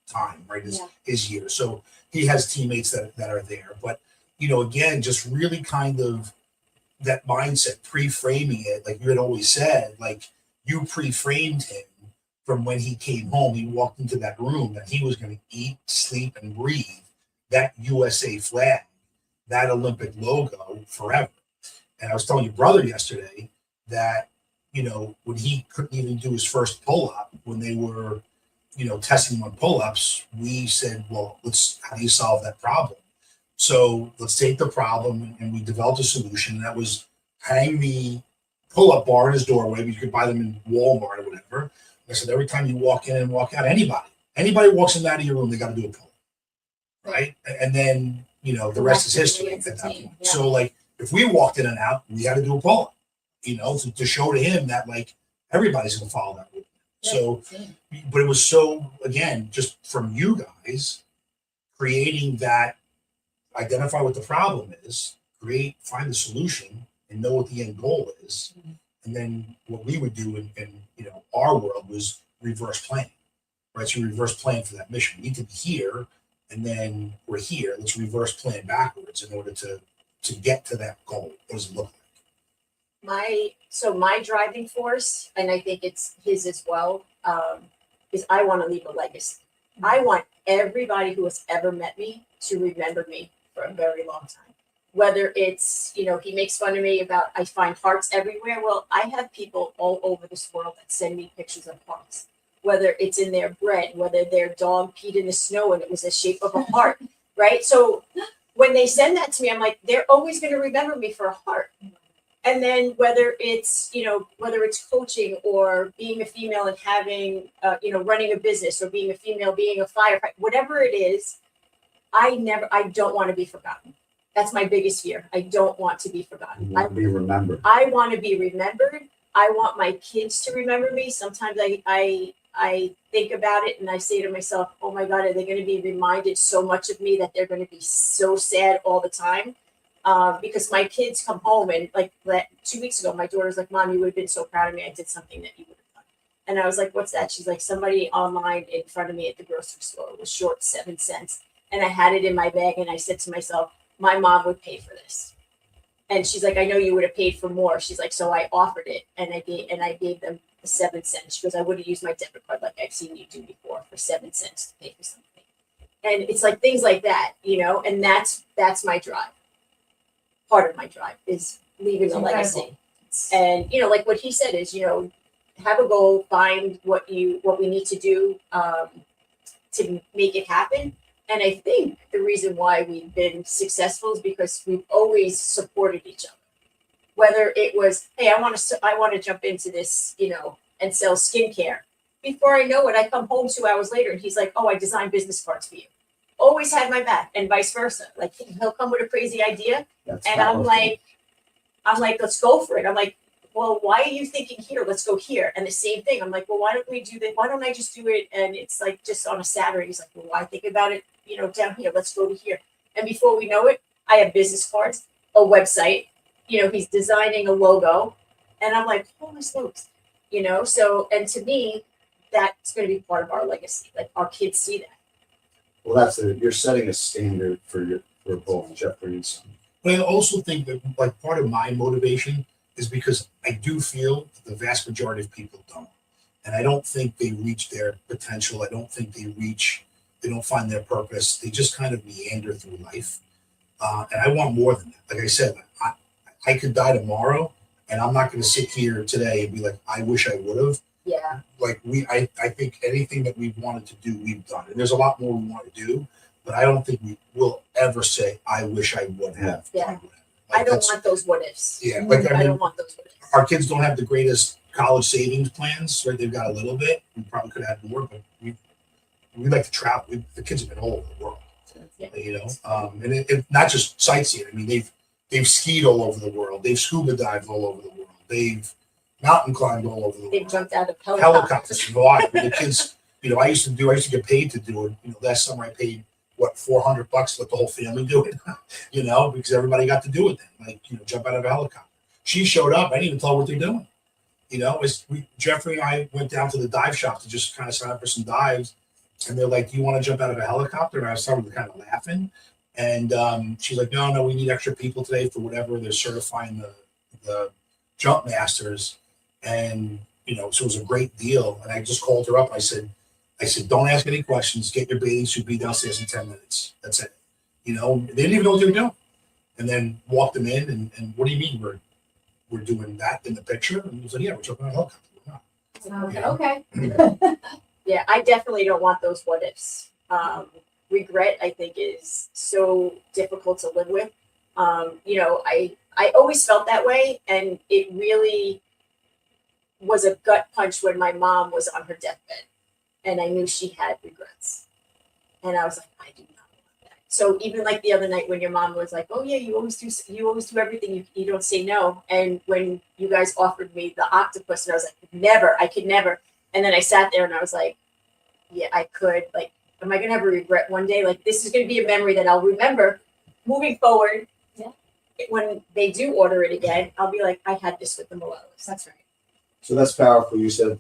time, right? His year. So he has teammates that are there, but you know, again, just really kind of that mindset, pre-framing it, like you had always said, like you pre-framed him from when he came home. He walked into that room that he was going to eat, sleep, and breathe that USA flag, that Olympic logo forever. And I was telling your brother yesterday that, you know, when he couldn't even do his first pull-up, when they were, you know, testing him on pull-ups, we said, well, how do you solve that problem? So let's take the problem, and we developed a solution. And that was hang the pull-up bar in his doorway. You could buy them in Walmart or whatever. I said, every time you walk in and walk out, anybody walks in and out of your room, they got to do a pull, right? And then, the rest is history at that point.
Yeah.
So, like, if we walked in and out, we had to do a pull up, to show to him that, like, everybody's going to follow that rule. So, but it was so, again, just from you guys creating that, identify what the problem is, find the solution, and know what the end goal is.
Mm-hmm.
And then what we would do in our world was reverse plan, right? So you reverse plan for that mission. We need to be here, and then we're here. Let's reverse plan backwards in order to get to that goal. What does it look like?
My driving force, and I think it's his as well, is I want to leave a legacy. I want everybody who has ever met me to remember me for a very long time. Whether it's, he makes fun of me about I find hearts everywhere. Well, I have people all over this world that send me pictures of hearts. Whether it's in their bread, whether their dog peed in the snow and it was the shape of a heart, right? So when they send that to me, I'm like, they're always going to remember me for a heart. And then whether it's coaching or being a female and having, running a business, or being a female, being a firefighter, whatever it is, I don't want to be forgotten. That's my biggest fear. I don't want to be forgotten.
You want to be remembered.
I want to be remembered. I want my kids to remember me. Sometimes I think about it and I say to myself, oh my God, are they going to be reminded so much of me that they're going to be so sad all the time? Because my kids come home and 2 weeks ago, my daughter's like, Mom, you would have been so proud of me. I did something that you would have done. And I was like, what's that? She's like, somebody online in front of me at the grocery store was short 7 cents. And I had it in my bag. And I said to myself, my mom would pay for this. And she's like, I know you would have paid for more. She's like, so I offered it and I gave them 7 cents. She goes, I would have used my debit card like I've seen you do before for 7 cents to pay for something. And it's like things like that, and that's my drive. Part of my drive is leaving a legacy. And like what he said is, have a goal, find what we need to do to make it happen. And I think the reason why we've been successful is because we've always supported each other. Whether it was, hey, I want to jump into this, and sell skincare. Before I know it, I come home 2 hours later and he's like, oh, I designed business cards for you. Always had my back, and vice versa. Like, he'll come with a crazy idea.
That's
And
powerful.
I'm like, let's go for it. I'm like, well, why are you thinking here? Let's go here. And the same thing. I'm like, well, why don't we do that? Why don't I just do it? And it's like just on a Saturday. He's like, well, why think about it? Down here. Let's go to here. And before we know it, I have business cards, a website. He's designing a logo, and I'm like, holy smokes, So, and to me, that's going to be part of our legacy. Like, our kids see that.
Well, you're setting a standard for both Jeffrey and son.
But I also think that, like, part of my motivation is because I do feel that the vast majority of people don't. And I don't think they reach their potential. I don't think they don't find their purpose. They just kind of meander through life. And I want more than that. Like I said, I could die tomorrow, and I'm not going to sit here today and be like, I wish I would have.
Yeah.
Like, I think anything that we've wanted to do, we've done. And there's a lot more we want to do, but I don't think we will ever say, I wish I would have.
Yeah.
done whatever. Like,
I don't want those what ifs.
Yeah. Like,
I don't want those what ifs.
our kids don't have the greatest college savings plans, right? They've got a little bit. We probably could have had more, but we like to travel. The kids have been all over the world,
Yeah.
And it not just sightseeing. I mean, they've skied all over the world. They've scuba dived all over the world. They've mountain climbed all over the
They've
world.
jumped out of
Helicopters. Why? The kids, I used to get paid to do it. Last summer I paid $400 to let the whole family do it. Because everybody got to do it then. Like, jump out of a helicopter. She showed up. I didn't even tell her what they're doing. Jeffrey and I went down to the dive shop to just kind of sign up for some dives. And they're like, do you want to jump out of a helicopter? And I started kind of laughing. And she's like, no, we need extra people today for whatever. They're certifying the jump masters. And, so it was a great deal. And I just called her up. I said, don't ask any questions. Get your bathing suit, be downstairs in 10 minutes. That's it. They didn't even know what they were doing. And then walked them in. And what do you mean we're doing that in the picture? And he was like, yeah, we're jumping on a helicopter.
Okay.
Yeah, I definitely don't want those what ifs. regret, I think, is so difficult to live with. You know, I always felt that way, and it really was a gut punch when my mom was on her deathbed, and I knew she had regrets, and I was like, I do not want that. So even like the other night when your mom was like, oh yeah, you always do everything, you don't say no, and when you guys offered me the octopus, and I was like, never, I could never, and then I sat there and I was like, yeah, I could, like, am I gonna have a regret one day? Like, this is gonna be a memory that I'll remember moving forward.
Yeah.
When they do order it again, I'll be like, I had this with the Morelos.
That's right.
So that's powerful. You said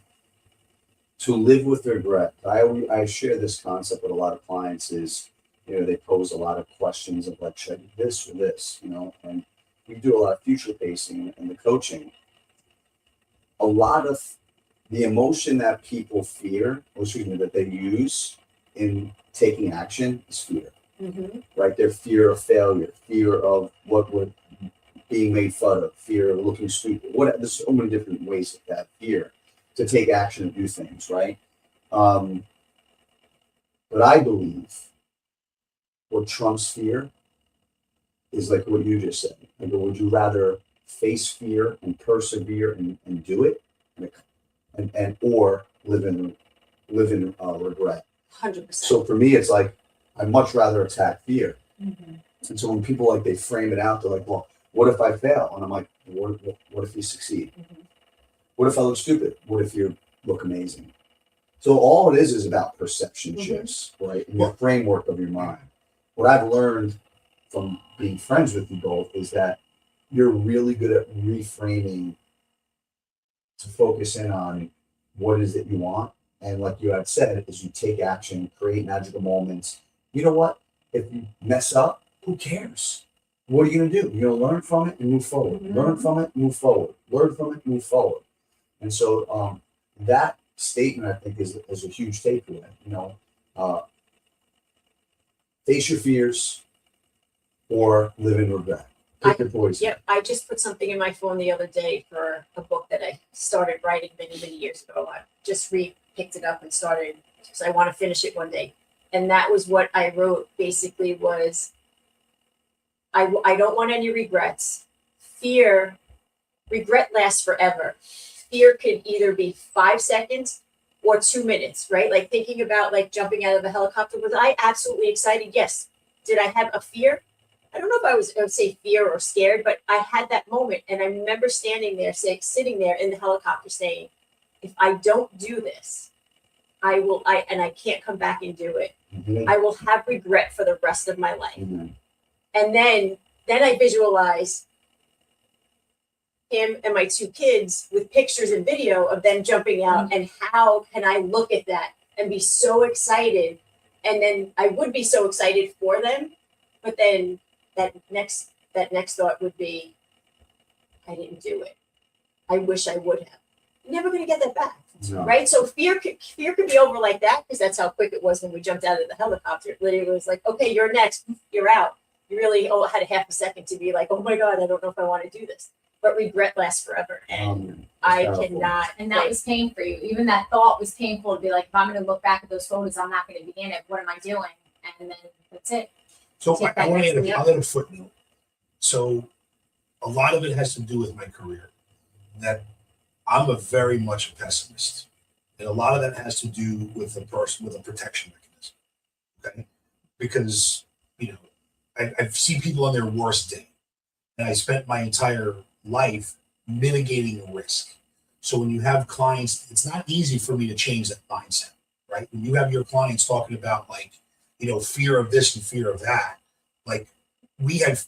to live with regret. I share this concept with a lot of clients is, you know, they pose a lot of questions of like, should I do this or this, you know, and we do a lot of future pacing and the coaching. A lot of the emotion that people fear, or excuse me, that they use in taking action is fear, right? Their fear of failure, fear of what would being made fun of, fear of looking stupid. There's so many different ways of that fear to take action and do things, right? But I believe what trumps fear is like what you just said. Like, would you rather face fear and persevere and do it, and or live in regret?
100%.
So for me, it's like I'd much rather attack fear. And so when people like they frame it out, they're like, well, what if I fail? And I'm like, what if you succeed? What if I look stupid? What if you look amazing? So all it is about perception shifts, right? In the framework of your mind. What I've learned from being friends with you both is that you're really good at reframing to focus in on what is it you want. And like you had said, is you take action, create magical moments. You know what? If you mess up, who cares? What are you going to do? You're going to learn from it and move forward. Learn from it, move forward. Learn from it, move forward. And so that statement, I think, is a huge takeaway. You know, face your fears or live in regret. Pick your poison.
Yep, I just put something in my phone the other day for a book that I started writing many, many years ago. I just picked it up and started because I want to finish it one day. And that was what I wrote basically was, I don't want any regrets. Regret lasts forever. Fear could either be 5 seconds or 2 minutes, right? Like thinking about like jumping out of the helicopter. Was I absolutely excited? Yes. Did I have a fear? I don't know if I would say fear or scared, but I had that moment. And I remember standing there, sitting there in the helicopter saying, if I don't do this, and I can't come back and do it. I will have regret for the rest of my life. And then I visualize him and my 2 kids with pictures and video of them jumping out. And how can I look at that and be so excited? And then I would be so excited for them. But then that next thought would be, I didn't do it. I wish I would have. You're never going to get that back. No. Right? So fear could be over like that, because that's how quick it was when we jumped out of the helicopter. It literally was like, okay, you're next. You're out. You really had a half a second to be like, oh my God, I don't know if I want to do this. But regret lasts forever. And I cannot.
And that was pain for you. Even that thought was painful to be like, if I'm going to look back at those photos, I'm not going to be in it. What am I doing? And then that's it.
So I want to add a footnote. So a lot of it has to do with my career. That I'm a very much a pessimist. And a lot of that has to do with a person with a protection mechanism. Okay? Because, you know, I've seen people on their worst day. And I spent my entire life mitigating risk. So when you have clients, it's not easy for me to change that mindset, right? When you have your clients talking about like, you know, fear of this and fear of that, like we had,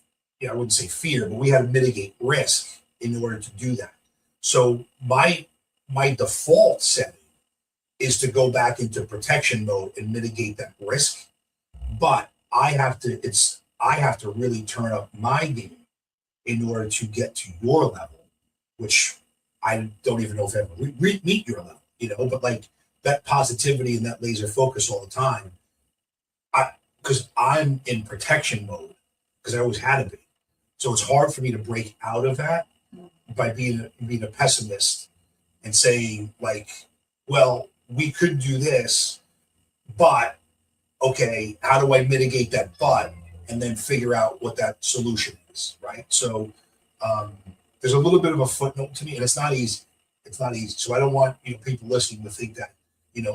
I wouldn't say fear, but we had to mitigate risk in order to do that. So my default setting is to go back into protection mode and mitigate that risk. But I have to really turn up my game in order to get to your level, which I don't even know if I ever meet your level, you know, but like that positivity and that laser focus all the time, because I'm in protection mode, because I always had to be. So it's hard for me to break out of that by being a pessimist and saying like, well, we could do this, but okay, how do I mitigate that but, and then figure out what that solution is, right? So there's a little bit of a footnote to me, and it's not easy. It's not easy. So I don't want people listening to think that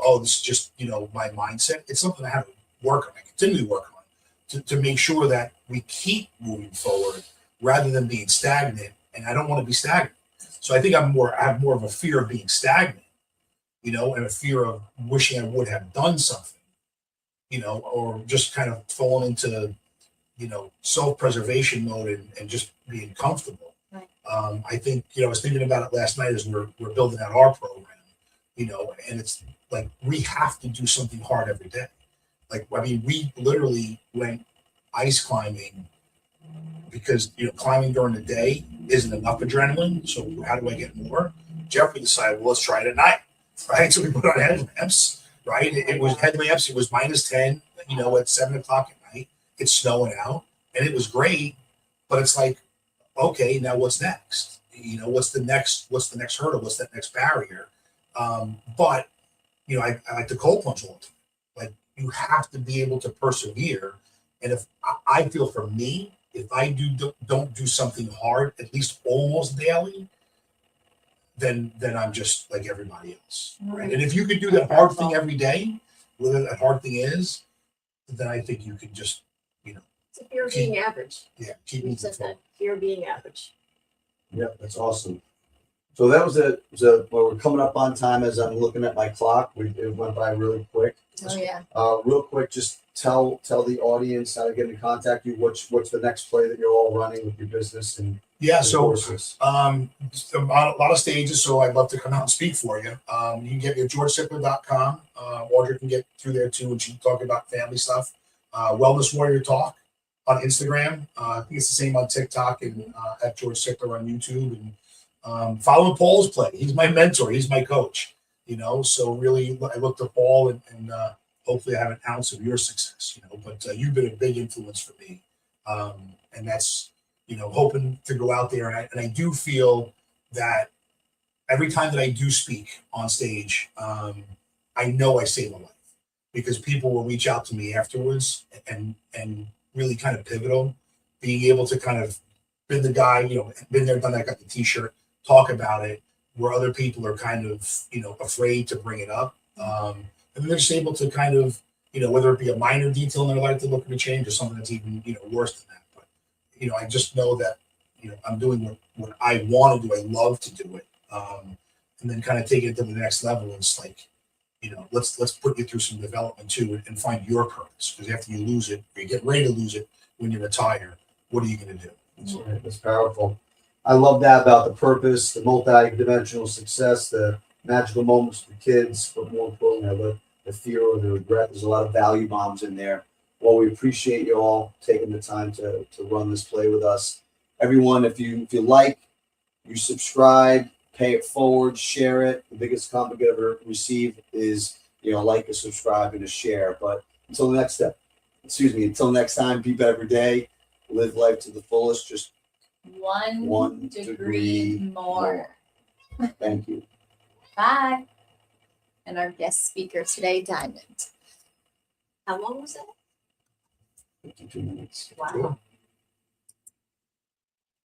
oh, this is just my mindset. It's something I have to work on. I continually work on to make sure that we keep moving forward rather than being stagnant. And I don't want to be stagnant. So I think I have more of a fear of being stagnant, and a fear of wishing I would have done something, or just kind of falling into, self-preservation mode and just being comfortable.
Right.
I think, I was thinking about it last night as we're building out our program, and it's like, we have to do something hard every day. Like, I mean, we literally went ice climbing because, climbing during the day isn't enough adrenaline. So how do I get more? Jeffrey decided, well, let's try it at night. Right. So we put on headlamps, right? It was headlamps. It was -10, at 7 o'clock at night. It's snowing out and it was great. But it's like, okay, now what's next? What's the next hurdle? What's that next barrier? But, I like the cold plunge all the time. Like, you have to be able to persevere. And if I feel for me, if I don't do something hard, at least almost daily, then I'm just like everybody else. Right. And if you could do that hard thing every day, whatever that hard thing is, then I think you can just,
It's a fear of being average.
Yeah, keep
You
moving
said
forward.
that. Fear of being average.
Yeah, that's awesome. So that was well, we're coming up on time as I'm looking at my clock. It went by really quick.
Oh yeah.
Real quick, just tell the audience how to get in contact you. What's the next play that you're all running with your business and courses?
A lot of stages. So I'd love to come out and speak for you. You can get me at georgesichlers.com. Audra can get through there too, and she can talk about family stuff. Wellness Warrior Talk on Instagram. I think it's the same on TikTok and at George Sichler on YouTube. And following Paul's play. He's my mentor. He's my coach. So really, I look to Paul and hopefully I have an ounce of your success. But you've been a big influence for me, and that's hoping to go out there. And I do feel that every time that I do speak on stage, I know I save a life because people will reach out to me afterwards and really kind of pivotal, being able to kind of been the guy, been there, done that, got the t-shirt, talk about it, where other people are kind of, afraid to bring it up. And they're just able to kind of, whether it be a minor detail in their life they're looking to change or something that's even, worse than that. But, I just know that, I'm doing what I want to do. I love to do it. And then kind of take it to the next level. And it's like, let's put you through some development too and find your purpose. Because after you lose it, or you get ready to lose it when you retire, what are you going to do?
That's powerful. I love that about the purpose, the multi-dimensional success, the magical moments for kids, but more importantly, I love the fear or the regret. There's a lot of value bombs in there. Well, we appreciate you all taking the time to run this play with us. Everyone, if you like, you subscribe, pay it forward, share it. The biggest compliment I ever receive is, like a subscribe and a share. But until next time, be better every day. Live life to the fullest. Just one degree more. Thank you.
Bye. And our guest speaker today, Diamond.
How long was that?
52 minutes.
Wow.
Cool.